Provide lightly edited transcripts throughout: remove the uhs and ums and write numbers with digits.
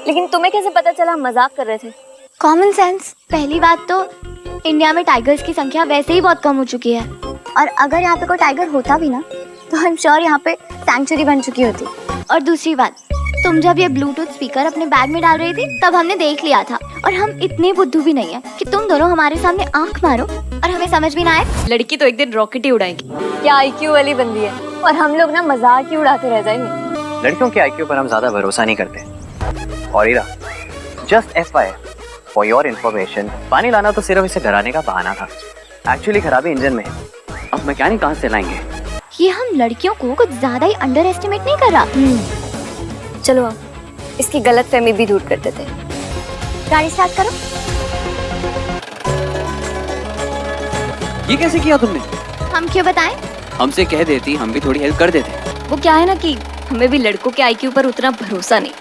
लेकिन तुम्हें कैसे पता चला हम मजाक कर रहे थे? Common sense. पहली बात तो इंडिया में टाइगर्स की संख्या वैसे ही बहुत कम हो चुकी है, और अगर यहाँ पे कोई टाइगर होता भी ना तो आई एम श्योर यहाँ पे सैंक्चुरी बन चुकी होती। और दूसरी बात, तुम जब ये ब्लूटूथ स्पीकर अपने बैग में डाल रही थी तब हमने देख लिया था, और हम इतने बुद्धू भी नहीं है कि तुम दोनों हमारे सामने आंख मारो और हमें समझ भी ना आए। लड़की तो एक दिन रॉकेट ही उड़ाएगी। क्या आईक्यू वाली बंदी है, और हम लोग ना मजाक ही उड़ाते रह जाएंगे। लड़कियों के आईक्यू पर हम ज्यादा भरोसा नहीं करते। और Ira, just FYI for your information, पानी लाना तो सिर्फ इसे डराने का बहाना था। एक्चुअली खराबी इंजन में है। अब मैकेनिक कहाँ से लाएंगे? ये हम लड़कियों को कुछ ज्यादा ही अंडर एस्टिमेट नहीं कर रहा। चलो अब इसकी गलतफहमी भी दूर कर देते। गाड़ी स्टार्ट करो। ये कैसे किया तुमने? हम क्यों बताएं? हमसे कह देती, हम भी थोड़ी हेल्प कर देते। वो क्या है ना कि हमें भी लड़कों के आईक्यू पर उतना भरोसा नहीं।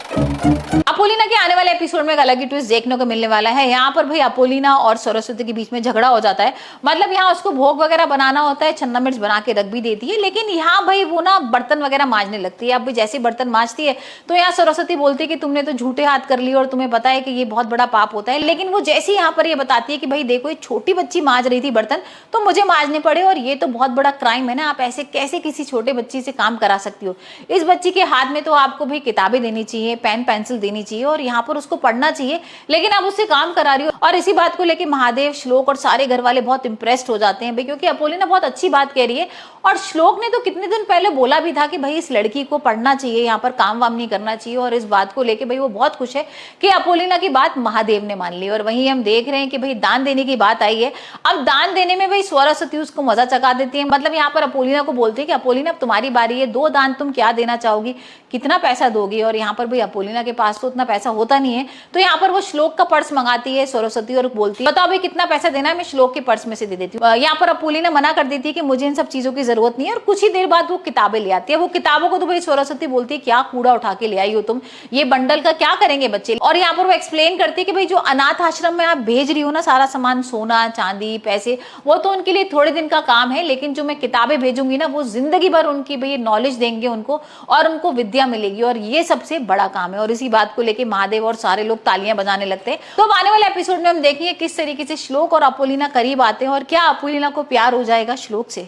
अपोलिना के आने वाले एपिसोड में एक अलग ही ट्विस्ट देखने को मिलने वाला है। यहाँ पर भाई अपोलिना और सरस्वती के बीच में झगड़ा हो जाता है। मतलब यहाँ उसको भोग वगैरह बनाना होता है, छन्ना मिर्च बना के रख भी देती है, लेकिन यहाँ भाई वो ना बर्तन वगैरह मांजने लगती है। अब जैसे बर्तन मांजती है तो यहाँ सरस्वती बोलती है कि तुमने तो झूठे हाथ कर लिए और तुम्हें पता है कि ये बहुत बड़ा पाप होता है। लेकिन वो जैसे यहाँ पर ये बताती है कि भाई देखो, ये छोटी बच्ची मांज रही थी बर्तन तो मुझे मांजने पड़े, और ये तो बहुत बड़ा क्राइम है ना। आप ऐसे कैसे किसी छोटे बच्ची से काम करा सकती हो? इस बच्ची के हाथ में तो आपको भाई किताबें देनी चाहिए, पेन पेंसिल देनी चाहिए, और यहाँ पर उसको पढ़ना चाहिए, लेकिन आप उससे काम करा रही हो। और इसी बात को लेके महादेव, श्लोक और सारे घर वाले बहुत इंप्रेस्ड हो जाते हैं भाई, क्योंकि अपोलिना बहुत अच्छी बात कह रही है। और श्लोक ने तो कितने दिन पहले बोला भी था कि भाई इस लड़की को पढ़ना चाहिए, यहाँ पर काम वाम नहीं करना चाहिए। और इस बात को लेके भाई वो बहुत खुश है कि अपोलिना की बात महादेव ने मान ली। और वहीं हम देख रहे हैं कि भाई दान देने की बात आई है। अब दान देने में भाई सरस्वती उसको मजा चका देती है। मतलब यहाँ पर अपोलिना को बोलती है कि अपोलिना अब तुम्हारी बारी है, दो दान, तुम क्या देना चाहोगी, कितना पैसा दोगी? और यहाँ पर भाई अपोलिना के पास तो उतना पैसा होता नहीं है, तो यहाँ पर वो श्लोक का पर्स मंगाती है सरस्वती और बोलती है बताओ भाई कितना पैसा देना है, मैं श्लोक के पर्स में से दे देती हूँ। यहाँ पर अपोलिना मना कर देती है कि मुझे इन सब चीजों की जरूरत नहीं है, और कुछ ही देर बाद वो किताबें ले आती है। वो किताबों को तो भाई सरस्वती बोलती है क्या कूड़ा उठा के ले आई हो तुम, ये बंडल का क्या करेंगे बच्चे? और यहाँ पर वो एक्सप्लेन करती है कि भाई जो अनाथ आश्रम में आप भेज रही हो ना सारा सामान, सोना चांदी पैसे, वो तो उनके लिए थोड़े दिन का काम है, लेकिन जो मैं किताबें भेजूंगी ना वो जिंदगी भर उनकी भाई नॉलेज देंगे उनको, और उनको विद्या मिलेगी, और ये सबसे बड़ा काम है। और इसी बात को लेके महादेव और सारे लोग तालियां बजाने लगते हैं। तो अब आने वाले एपिसोड में हम देखेंगे किस तरीके से श्लोक और अपोलिना करीब आते हैं, और क्या अपोलिना को प्यार हो जाएगा श्लोक से।